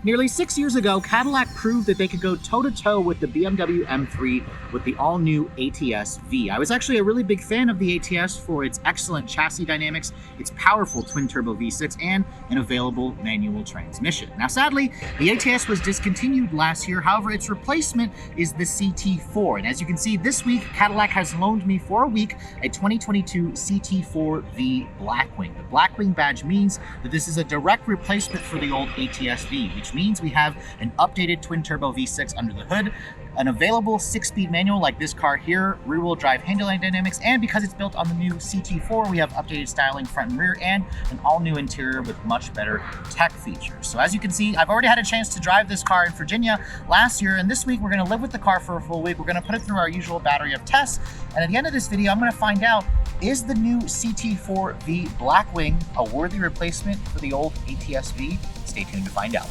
Nearly 6 years ago, Cadillac proved that they could go toe-to-toe with the BMW M3 with the all-new ATS-V. I was actually a really big fan of the ATS for its excellent chassis dynamics, its powerful twin-turbo V6, and an available manual transmission. Now, sadly, the ATS was discontinued last year. However, its replacement is the CT4. And as you can see, this week, Cadillac has loaned me for a week a 2022 CT4-V Blackwing. The Blackwing badge means that this is a direct replacement for the old ATS-V, which means we have an updated twin-turbo V6 under the hood, an available 6-speed manual like this car here, rear-wheel drive handling dynamics, and because it's built on the new CT4, we have updated styling front and rear and an all-new interior with much better tech features. So as you can see, I've already had a chance to drive this car in Virginia last year, and this week we're going to live with the car for a full week. We're going to put it through our usual battery of tests, and at the end of this video, I'm going to find out, is the new CT4-V Blackwing a worthy replacement for the old ATS-V? Stay tuned to find out.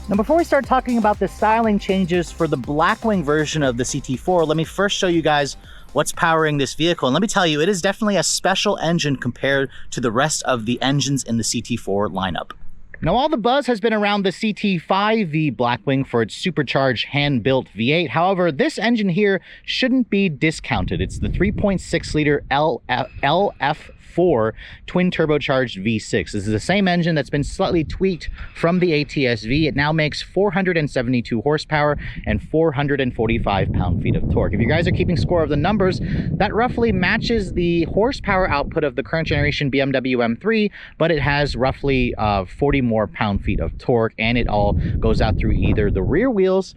Now, before we start talking about the styling changes for the Blackwing version of the CT4, let me first show you guys what's powering this vehicle. And let me tell you, it is definitely a special engine compared to the rest of the engines in the CT4 lineup. Now, all the buzz has been around the CT5-V Blackwing for its supercharged hand-built V8. However, this engine here shouldn't be discounted. It's the 3.6-liter LF4 twin turbocharged V6. This is the same engine that's been slightly tweaked from the ATS-V. It now makes 472 horsepower and 445 pound-feet of torque. If you guys are keeping score of the numbers, that roughly matches the horsepower output of the current generation BMW M3, but it has roughly 40 more pound-feet of torque, and it all goes out through either the rear wheels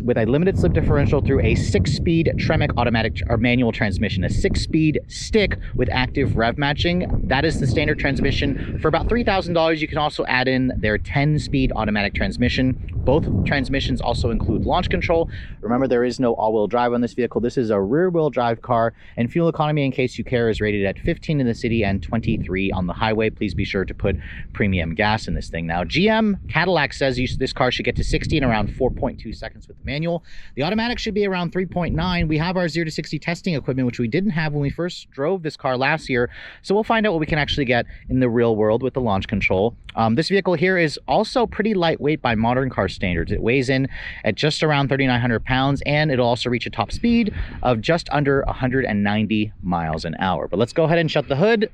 with a limited slip differential through a 6-speed Tremec automatic or manual transmission, a 6-speed stick with active rev matching. That is the standard transmission. For about $3,000, you can also add in their 10-speed automatic transmission. Both transmissions also include launch control. Remember, there is no all-wheel drive on this vehicle. This is a rear-wheel drive car, and fuel economy, in case you care, is rated at 15 in the city and 23 on the highway. Please be sure to put premium gas in this thing. Now, Cadillac says this car should get to 60 in around 4.2 seconds with the manual. The automatic should be around 3.9. We have our 0 to 60 testing equipment, which we didn't have when we first drove this car last year. So we'll find out what we can actually get in the real world with the launch control. This vehicle here is also pretty lightweight by modern car standards. It weighs in at just around 3,900 pounds, and it'll also reach a top speed of just under 190 miles an hour. But let's go ahead and shut the hood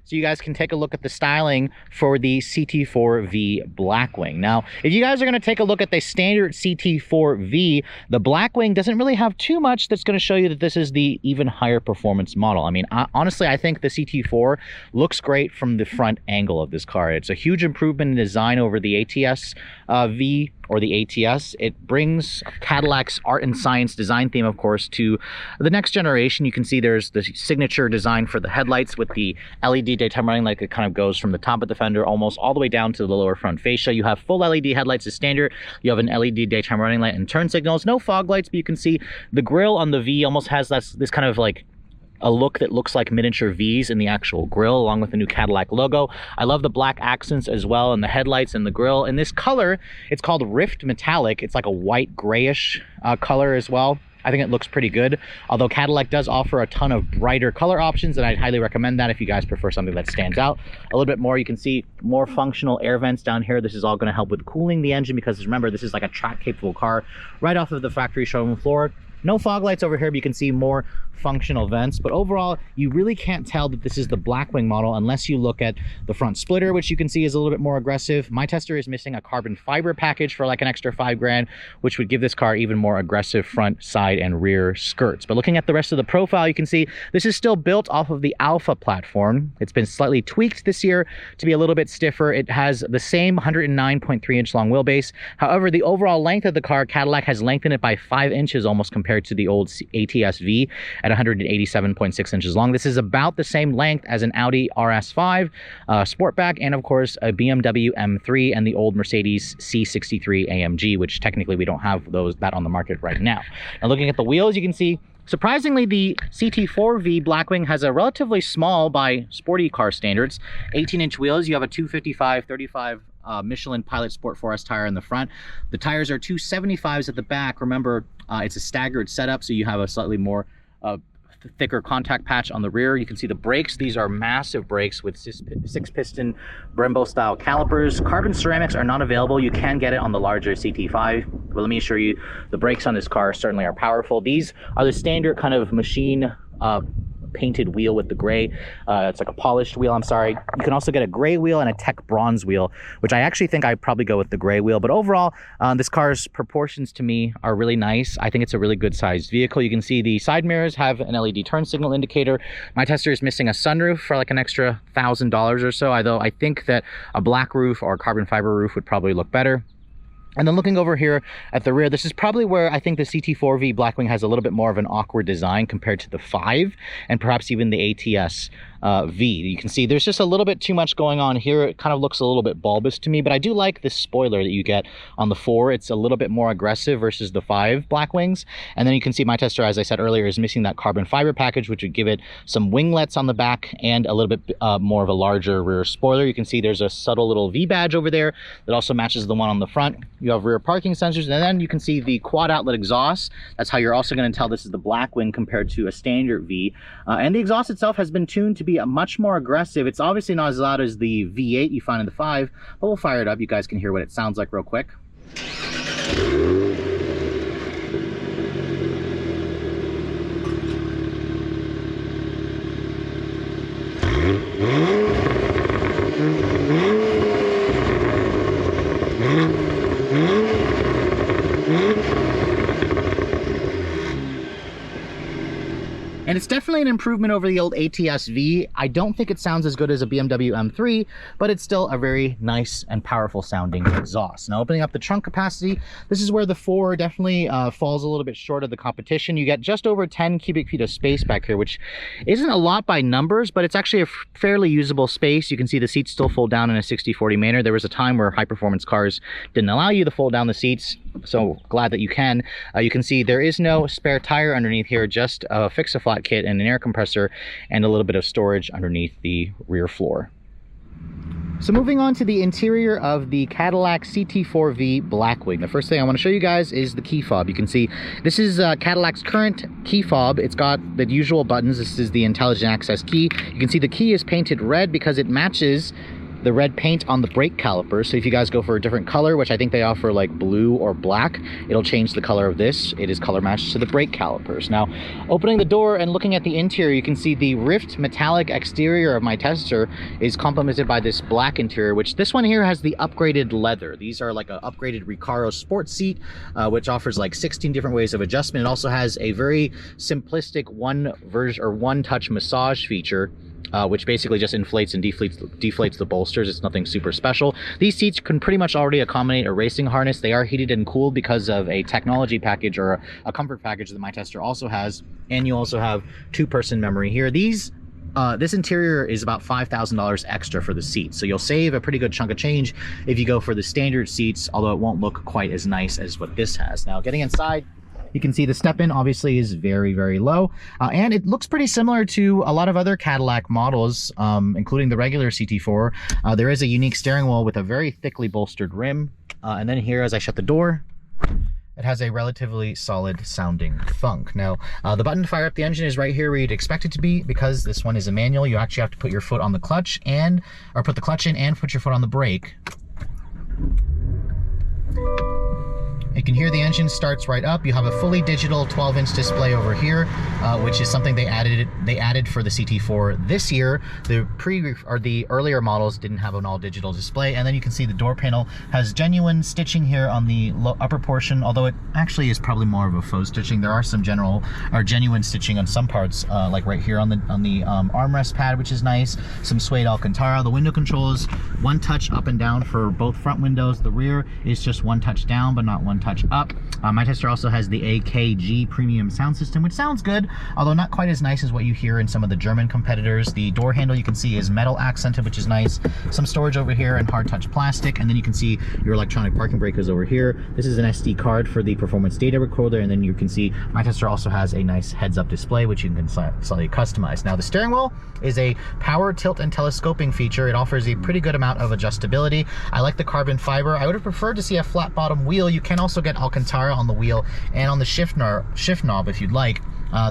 so you guys can take a look at the styling for the CT4-V Blackwing. Now, if you guys are going to take a look at the standard CT4-V, the Blackwing doesn't really have too much that's going to show you that this is the even higher performance model. I mean, honestly, I think the CT4 looks great from the front angle of this car. It's a huge improvement in design over the ATS-V or the ATS. It brings Cadillac's art and science design theme, of course, to the next generation. You can see there's the signature design for the headlights with the LED daytime running light that kind of goes from the top of the fender almost all the way down to the lower front fascia. You have full LED headlights as standard. You have an LED daytime running light and turn signals. No fog lights, but you can see the grille on the V almost has this kind of like a look that looks like miniature V's in the actual grille, along with the new Cadillac logo. I love the black accents as well, and the headlights and the grille. In this color, it's called Rift Metallic. It's like a white grayish color as well. I think it looks pretty good, although Cadillac does offer a ton of brighter color options, and I'd highly recommend that if you guys prefer something that stands out a little bit more. You can see more functional air vents down here. This is all going to help with cooling the engine, because remember, this is like a track-capable car right off of the factory showroom floor. No fog lights over here, but you can see more functional vents. But overall, you really can't tell that this is the Blackwing model unless you look at the front splitter, which you can see is a little bit more aggressive. My tester is missing a carbon fiber package for like an extra $5,000, which would give this car even more aggressive front, side, and rear skirts. But looking at the rest of the profile, you can see this is still built off of the Alpha platform. It's been slightly tweaked this year to be a little bit stiffer. It has the same 109.3-inch long wheelbase. However, the overall length of the car, Cadillac has lengthened it by 5 inches almost compared to the old ATS-V at 187.6 inches long. This is about the same length as an Audi RS5 Sportback, and of course a BMW M3 and the old Mercedes C63 AMG, which technically we don't have that on the market right now. Now, looking at the wheels, you can see surprisingly, the CT4-V Blackwing has a relatively small, by sporty car standards, 18-inch wheels. You have a 255/35 Michelin Pilot Sport 4S tire in the front. The tires are 275s at the back. Remember, it's a staggered setup, so you have a slightly more thicker contact patch on the rear. You can see the brakes. These are massive brakes with 6-piston Brembo style calipers. Carbon ceramics are not available. You can get it on the larger CT5, but let me assure you the brakes on this car certainly are powerful. These are the standard kind of machine painted wheel with the gray. It's like a polished wheel, I'm sorry. You can also get a gray wheel and a tech bronze wheel, which I actually think I'd probably go with the gray wheel. But overall, this car's proportions to me are really nice. I think it's a really good sized vehicle. You can see the side mirrors have an LED turn signal indicator. My tester is missing a sunroof for like an extra $1,000 or so, although I think that a black roof or a carbon fiber roof would probably look better. And then looking over here at the rear, this is probably where I think the CT4-V Blackwing has a little bit more of an awkward design compared to the 5 and perhaps even the ATS V. You can see there's just a little bit too much going on here. It kind of looks a little bit bulbous to me, but I do like this spoiler that you get on the 4. It's a little bit more aggressive versus the 5 Blackwings. And then you can see my tester, as I said earlier, is missing that carbon fiber package, which would give it some winglets on the back and a little bit more of a larger rear spoiler. You can see there's a subtle little V badge over there that also matches the one on the front. You have rear parking sensors, and then you can see the quad outlet exhaust. That's how you're also going to tell this is the Blackwing compared to a standard V. And the exhaust itself has been tuned to be much more aggressive. It's obviously not as loud as the V8 you find in the 5, but we'll fire it up. You guys can hear what it sounds like real quick. And it's definitely an improvement over the old ATS V. I don't think it sounds as good as a BMW M3, but it's still a very nice and powerful sounding exhaust. Now, opening up the trunk capacity, this is where the 4 definitely falls a little bit short of the competition. You get just over 10 cubic feet of space back here, which isn't a lot by numbers, but it's actually a fairly usable space. You can see the seats still fold down in a 60/40 manner. There was a time where high-performance cars didn't allow you to fold down the seats, so glad that you can. You can see there is no spare tire underneath here, just a fix-a-flat kit and an air compressor and a little bit of storage underneath the rear floor. So moving on to the interior of the Cadillac CT4-V Blackwing. The first thing I want to show you guys is the key fob. You can see this is Cadillac's current key fob. It's got the usual buttons. This is the intelligent access key. You can see the key is painted red because it matches the red paint on the brake calipers. So if you guys go for a different color, which I think they offer like blue or black, it'll change the color of this. It is color matched to the brake calipers. Now, opening the door and looking at the interior, you can see the rift metallic exterior of my tester is complemented by this black interior, which this one here has the upgraded leather. These are like an upgraded Recaro sport seat, which offers like 16 different ways of adjustment. It also has a very simplistic one touch massage feature, which basically just inflates and deflates the bolsters. It's nothing super special. These seats can pretty much already accommodate a racing harness. They are heated and cooled because of a technology package or a comfort package that my tester also has. And you also have 2-person memory here. This interior is about $5,000 extra for the seats, so you'll save a pretty good chunk of change if you go for the standard seats, although it won't look quite as nice as what this has. Now, getting inside, you can see the step-in obviously is very, very low, and it looks pretty similar to a lot of other Cadillac models, including the regular CT4. There is a unique steering wheel with a very thickly bolstered rim, and then here, as I shut the door, it has a relatively solid sounding thunk. Now, the button to fire up the engine is right here where you'd expect it to be. Because this one is a manual, you actually have to put your foot on the clutch or put the clutch in and put your foot on the brake. You can hear the engine starts right up. You have a fully digital 12-inch display over here, which is something they added for the CT4 this year. The earlier models didn't have an all-digital display. And then you can see the door panel has genuine stitching here on the upper portion, although it actually is probably more of a faux stitching. There are some genuine stitching on some parts, like right here on the armrest pad, which is nice. Some suede Alcantara. The window controls, one touch up and down for both front windows. The rear is just one touch down, but not one touch up. My tester also has the AKG premium sound system, which sounds good, although not quite as nice as what you hear in some of the German competitors. The door handle you can see is metal accented, which is nice. Some storage over here and hard touch plastic, and then you can see your electronic parking brake is over here. This is an SD card for the performance data recorder, and then you can see my tester also has a nice heads-up display, which you can slightly customize. Now, the steering wheel is a power tilt and telescoping feature. It offers a pretty good amount of adjustability. I like the carbon fiber. I would have preferred to see a flat bottom wheel. You can also get Alcantara on the wheel and on the shift knob if you'd like.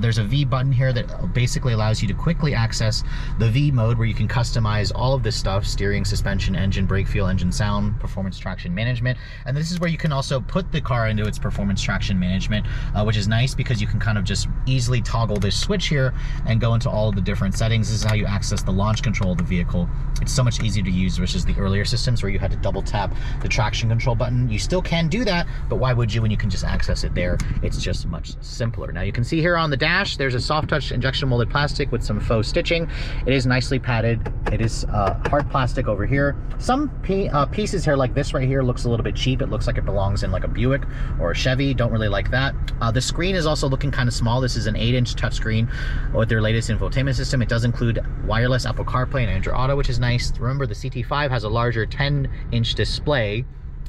There's a V button here that basically allows you to quickly access the V mode, where you can customize all of this stuff: steering, suspension, engine, brake feel, engine sound, performance traction management. And this is where you can also put the car into its performance traction management, which is nice because you can kind of just easily toggle this switch here and go into all of the different settings. This is how you access the launch control of the vehicle. It's so much easier to use versus the earlier systems where you had to double tap the traction control button. You still can do that, but why would you when you can just access it there? It's just much simpler. Now you can see here on the dash, there's a soft touch injection molded plastic with some faux stitching. It is nicely padded. It is hard plastic over here. Some pieces here, like this right here, looks a little bit cheap. It looks like it belongs in like a Buick or a Chevy. Don't really like that. The screen is also looking kind of small. This is an 8-inch touchscreen with their latest infotainment system. It does include wireless Apple CarPlay and Android Auto, which is nice. Remember, the CT5 has a larger 10-inch display,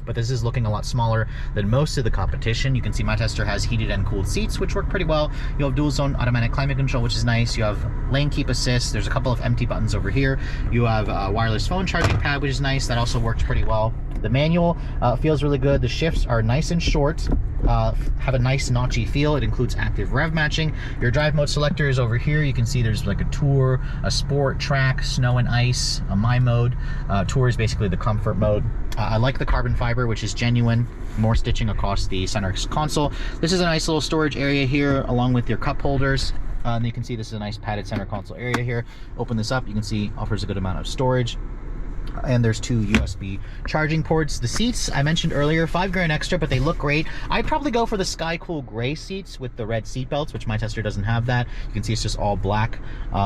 but this is looking a lot smaller than most of the competition. You can see my tester has heated and cooled seats, which work pretty well. You have dual zone automatic climate control, which is nice. You have lane keep assist. There's a couple of empty buttons over here. You have a wireless phone charging pad, which is nice. That also works pretty well. The manual feels really good. The shifts are nice and short, have a nice notchy feel. It includes active rev matching. Your drive mode selector is over here. You can see there's like a tour, a sport, track, snow and ice, a my mode. Tour is basically the comfort mode. I like the carbon fiber, which is genuine. More stitching across the center console. This is a nice little storage area here, along with your cup holders. And you can see this is a nice padded center console area here. Open this up, you can see offers a good amount of storage. And there's 2 USB charging ports. The seats I mentioned earlier, $5 extra, but they look great. I'd probably go for the Sky Cool gray seats with the red seat belts, which my tester doesn't have that. You can see it's just all black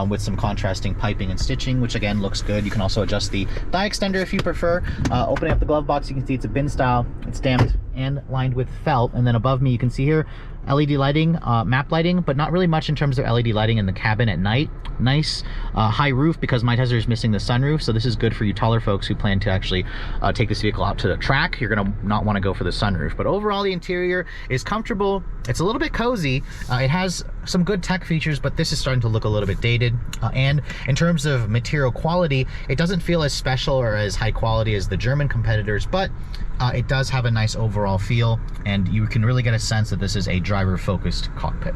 with some contrasting piping and stitching, which again looks good. You can also adjust the thigh extender if you prefer. Opening up the glove box, you can see it's a bin style. It's stamped and lined with felt. And then above me, you can see here LED lighting, map lighting, but not really much in terms of LED lighting in the cabin at night. Nice high roof, because my tester is missing the sunroof, so this is good for you taller folks who plan to actually take this vehicle out to the track. You're gonna not want to go for the sunroof. But overall, the interior is comfortable. It's a little bit cozy. It has some good tech features, but this is starting to look a little bit dated. And in terms of material quality, it doesn't feel as special or as high quality as the German competitors, but it does have a nice overall feel, and you can really get a sense that this is a driver-focused cockpit.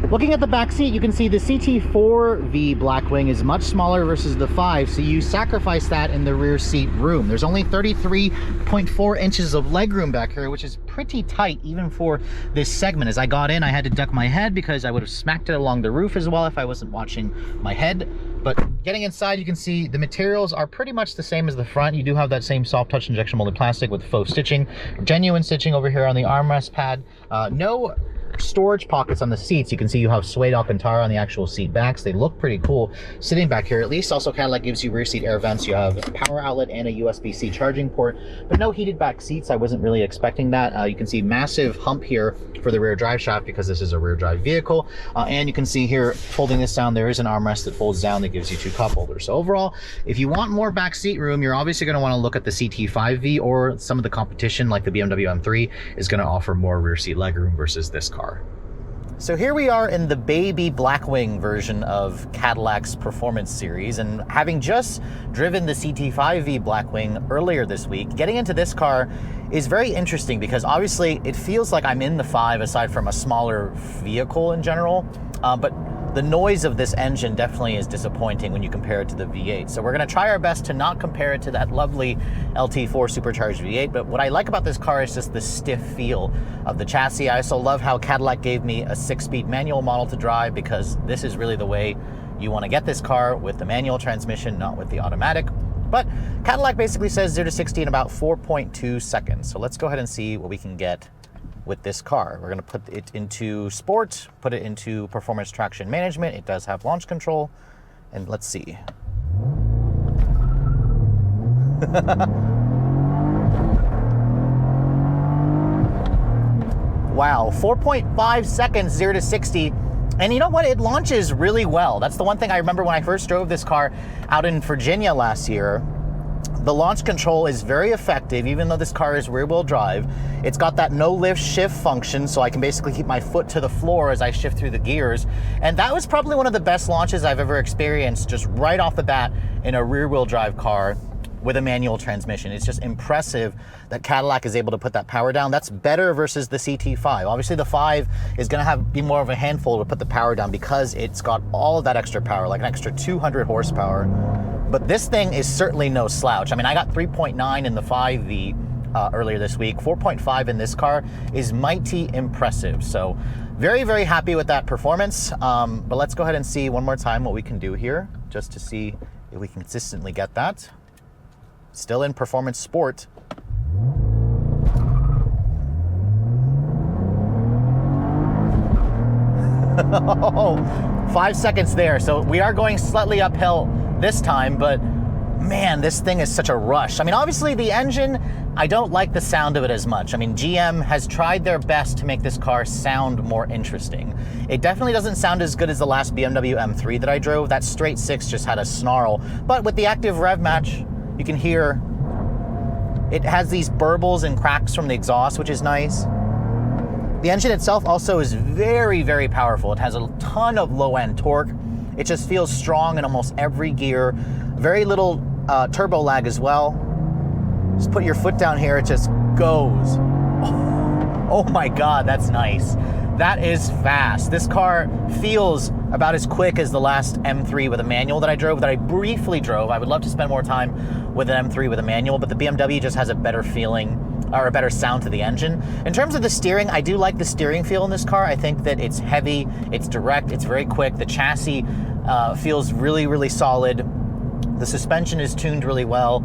Looking at the back seat, you can see the CT4-V Blackwing is much smaller versus the 5, so you sacrifice that in the rear seat room. There's only 33.4 inches of legroom back here, which is pretty tight even for this segment. As I got in, I had to duck my head because I would have smacked it along the roof as well if I wasn't watching my head. But getting inside, you can see the materials are pretty much the same as the front. You do have that same soft touch injection molded plastic with faux stitching, genuine stitching over here on the armrest pad. No storage pockets on the seats. You can see you have suede Alcantara on the actual seat backs. They look pretty cool sitting back here, at least. Also, Cadillac gives you rear seat air vents. You have a power outlet and a USB-C charging port, but no heated back seats. I wasn't really expecting that. You can see massive hump here for the rear drive shaft because this is a rear drive vehicle. And you can see here, folding this down, there is an armrest that folds down that gives you 2 cup holders. So overall, if you want more back seat room, you're obviously going to want to look at the CT5-V, or some of the competition like the BMW M3 is going to offer more rear seat legroom versus this car. So here we are in the baby Blackwing version of Cadillac's performance series, and having just driven the CT5-V Blackwing earlier this week, getting into this car is very interesting because obviously it feels like I'm in the 5 aside from a smaller vehicle in general, but the noise of this engine definitely is disappointing when you compare it to the V8. So we're gonna try our best to not compare it to that lovely LT4 supercharged V8, but what I like about this car is just the stiff feel of the chassis. I also love how Cadillac gave me a 6-speed manual model to drive, because this is really the way you wanna get this car, with the manual transmission, not with the automatic. But Cadillac basically says 0 to 60 in about 4.2 seconds. So let's go ahead and see what we can get with this car. We're gonna put it into sport, put it into performance traction management. It does have launch control, and let's see. Wow, 4.5 seconds, 0 to 60. And you know what? It launches really well. That's the one thing I remember when I first drove this car out in Virginia last year. The launch control is very effective, even though this car is rear-wheel drive. It's got that no-lift shift function, so I can basically keep my foot to the floor as I shift through the gears. And that was probably one of the best launches I've ever experienced, just right off the bat in a rear-wheel drive car. with a manual transmission. It's just impressive that Cadillac is able to put that power down. That's better versus the CT5. Obviously the 5 is gonna be more of a handful to put the power down because it's got all of that extra power, like an extra 200 horsepower. But this thing is certainly no slouch. I mean, I got 3.9 in the 5V earlier this week. 4.5 in this car is mighty impressive. So very, very happy with that performance. But let's go ahead and see one more time what we can do here, just to see if we can consistently get that. Still in performance sport. Oh, 5 seconds there. So we are going slightly uphill this time, but man, this thing is such a rush. I mean, obviously the engine, I don't like the sound of it as much. I mean, GM has tried their best to make this car sound more interesting. It definitely doesn't sound as good as the last BMW M3 that I drove. That straight 6 just had a snarl. But with the active rev match, you can hear it has these burbles and cracks from the exhaust, which is nice. The engine itself also is very, very powerful. It has a ton of low-end torque. It just feels strong in almost every gear. Very little turbo lag as well. Just put your foot down here, it just goes. Oh my God, that's nice. That is fast. This car feels about as quick as the last M3 with a manual that I drove, that I briefly drove. I would love to spend more time with an M3 with a manual, but the BMW just has a better feeling, or a better sound to the engine. In terms of the steering, I do like the steering feel in this car. I think that it's heavy, it's direct, it's very quick. The chassis feels really, really solid. The suspension is tuned really well.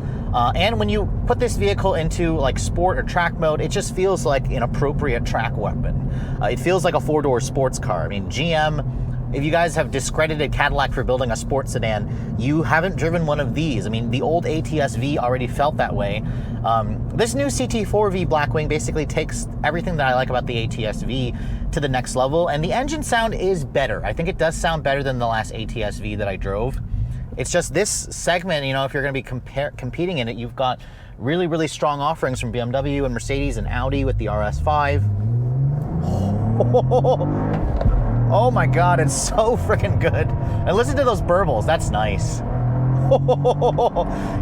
And when you put this vehicle into like sport or track mode, it just feels like an appropriate track weapon. It feels like a 4-door sports car. I mean, GM, if you guys have discredited Cadillac for building a sports sedan, you haven't driven one of these. I mean, the old ATS-V already felt that way. This new CT4-V Blackwing basically takes everything that I like about the ATS-V to the next level, and the engine sound is better. I think it does sound better than the last ATS-V that I drove. It's just this segment, you know, if you're going to be competing in it, you've got really, really strong offerings from BMW and Mercedes and Audi with the RS5. Oh my God, it's so freaking good. And listen to those burbles, that's nice.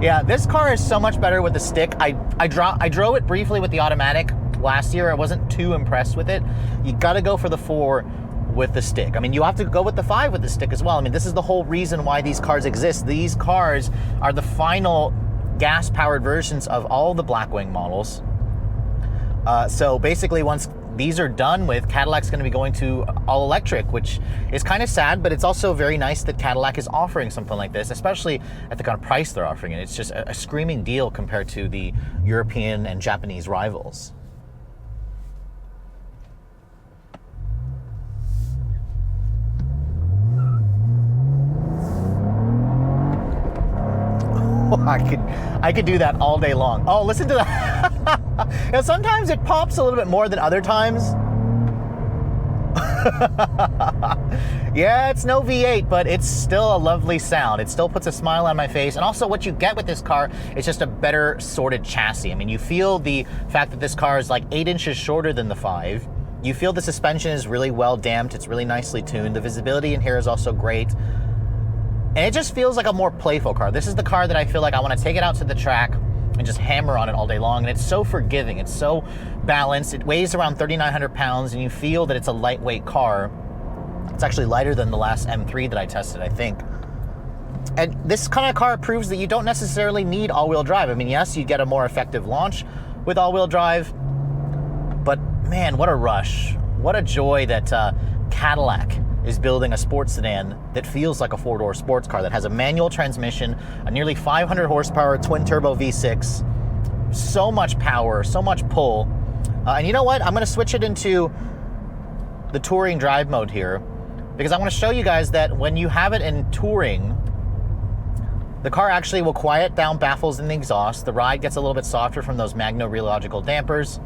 Yeah, this car is so much better with the stick. I drove it briefly with the automatic last year. I wasn't too impressed with it. You got to go for the 4 with the stick. I mean, you have to go with the 5 with the stick as well. I mean, this is the whole reason why these cars exist. These cars are the final gas-powered versions of all the Blackwing models. So basically, once these are done with, Cadillac's going to be going to all-electric, which is kind of sad, but it's also very nice that Cadillac is offering something like this, especially at the kind of price they're offering it. It's just a screaming deal compared to the European and Japanese rivals. I could do that all day long. Oh, listen to that. Now, sometimes it pops a little bit more than other times. Yeah, it's no V8, but it's still a lovely sound. It still puts a smile on my face. And also what you get with this car is just a better sorted chassis. I mean, you feel the fact that this car is like 8 inches shorter than the 5. You feel the suspension is really well damped. It's really nicely tuned. The visibility in here is also great. And it just feels like a more playful car. This is the car that I feel like I want to take it out to the track and just hammer on it all day long. And it's so forgiving. It's so balanced. It weighs around 3,900 pounds, and you feel that it's a lightweight car. It's actually lighter than the last M3 that I tested, I think. And this kind of car proves that you don't necessarily need all-wheel drive. I mean, yes, you get a more effective launch with all-wheel drive, but man, what a rush. What a joy that Cadillac is building a sports sedan that feels like a 4-door sports car, that has a manual transmission, a nearly 500 horsepower twin-turbo V6, so much power, so much pull. And you know what? I'm going to switch it into the touring drive mode here, because I want to show you guys that when you have it in touring, the car actually will quiet down baffles in the exhaust. The ride gets a little bit softer from those magno-rheological dampers.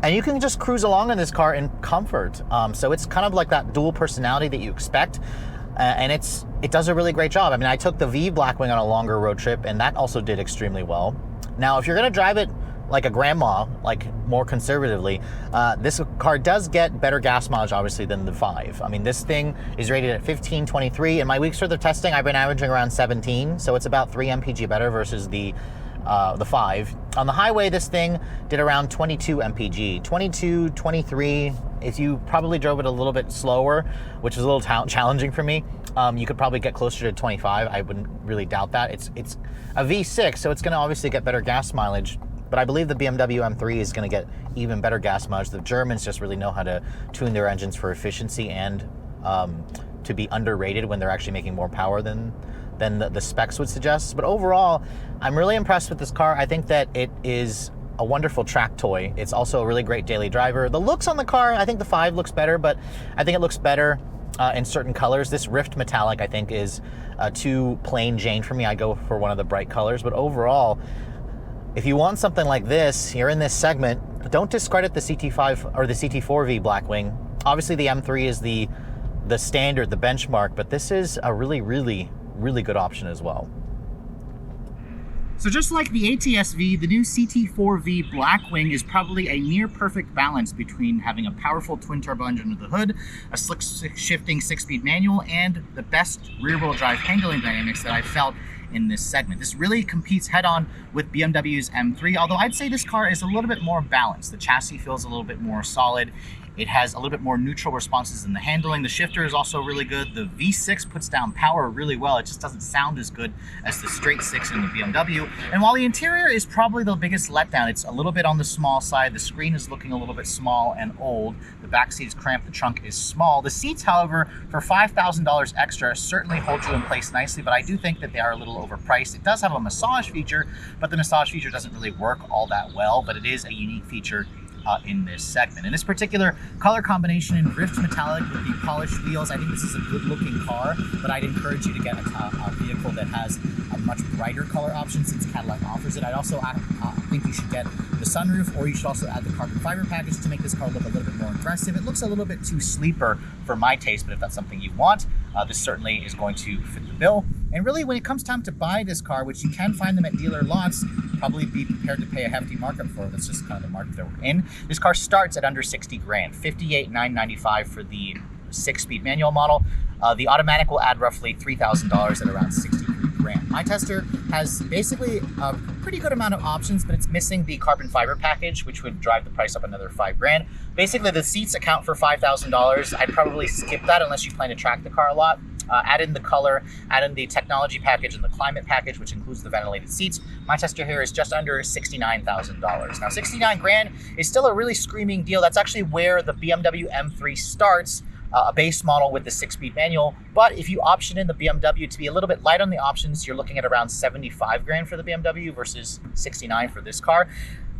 And you can just cruise along in this car in comfort. So it's kind of like that dual personality that you expect. And it does a really great job. I mean, I took the V Blackwing on a longer road trip, and that also did extremely well. Now, if you're gonna drive it like a grandma, like more conservatively, this car does get better gas mileage, obviously, than the 5. I mean, this thing is rated at 1523. In my week's worth of testing, I've been averaging around 17, so it's about 3 mpg better versus the 5. On the highway, this thing did around 22 mpg, 22, 23. If you probably drove it a little bit slower, which is a little challenging for me, you could probably get closer to 25. I wouldn't really doubt that. It's a V6, so it's going to obviously get better gas mileage. But I believe the BMW M3 is going to get even better gas mileage. The Germans just really know how to tune their engines for efficiency and to be underrated when they're actually making more power than the specs would suggest. But overall, I'm really impressed with this car. I think that it is a wonderful track toy. It's also a really great daily driver. The looks on the car, I think the 5 looks better, but I think it looks better in certain colors. This Rift Metallic, I think, is too plain Jane for me. I go for one of the bright colors. But overall, if you want something like this, you're in this segment, don't discredit the CT5 or the CT4-V Blackwing. Obviously, the M3 is the standard, the benchmark, but this is a really, really, really good option as well. So just like the ATS-V, the new CT4-V Blackwing is probably a near perfect balance between having a powerful twin-turbo engine under the hood, a slick shifting 6-speed manual, and the best rear-wheel drive handling dynamics that I've felt in this segment. This really competes head-on with BMW's M3, although I'd say this car is a little bit more balanced. The chassis feels a little bit more solid. It has a little bit more neutral responses in the handling. The shifter is also really good. The V6 puts down power really well. It just doesn't sound as good as the straight 6 in the BMW. And while the interior is probably the biggest letdown, it's a little bit on the small side. The screen is looking a little bit small and old. The back seat is cramped. The trunk is small. The seats, however, for $5,000 extra certainly hold you in place nicely, but I do think that they are a little overpriced. It does have a massage feature, but the massage feature doesn't really work all that well, but it is a unique feature in this segment. In this particular color combination in Rift Metallic with the polished wheels, I think this is a good looking car, but I'd encourage you to get a vehicle that has a much brighter color option since Cadillac offers it. I'd also think you should get the sunroof, or you should also add the carbon fiber package to make this car look a little bit more aggressive. It looks a little bit too sleeper for my taste, but if that's something you want, this certainly is going to fit the bill. And really, when it comes time to buy this car, which you can find them at dealer lots, probably be prepared to pay a hefty markup for it. That's just kind of the market that we're in. This car starts at under 60 grand, $58,995 for the 6-speed manual model. The automatic will add roughly $3,000 at around 63 grand. My tester has basically a pretty good amount of options, but it's missing the carbon fiber package, which would drive the price up another 5 grand. Basically, the seats account for $5,000. I'd probably skip that unless you plan to track the car a lot. Add in the color, add in the technology package and the climate package, which includes the ventilated seats. My tester here is just under $69,000. Now, 69 grand is still a really screaming deal. That's actually where the BMW M3 starts, a base model with the 6-speed manual. But if you option in the BMW to be a little bit light on the options, you're looking at around 75 grand for the BMW versus 69 for this car.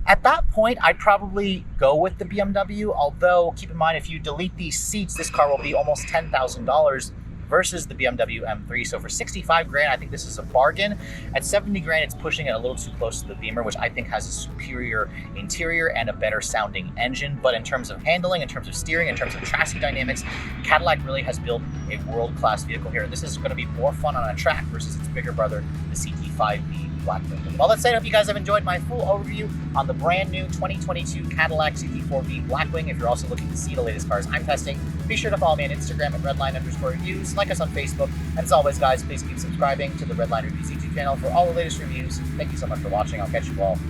At that point, I'd probably go with the BMW, although keep in mind, if you delete these seats, this car will be almost $10,000 versus the BMW M3. So for 65 grand, I think this is a bargain. At 70 grand, it's pushing it a little too close to the Beamer, which I think has a superior interior and a better sounding engine. But in terms of handling, in terms of steering, in terms of chassis dynamics, Cadillac really has built a world-class vehicle here. This is going to be more fun on a track versus its bigger brother, the CT5-V Blackwing. With all that said, I hope you guys have enjoyed my full overview on the brand new 2022 Cadillac CT4-V Blackwing. If you're also looking to see the latest cars I'm testing, be sure to follow me on Instagram at Redline_reviews, like us on Facebook, and as always, guys, please keep subscribing to the Redline Reviews YouTube channel for all the latest reviews. Thank you so much for watching. I'll catch you all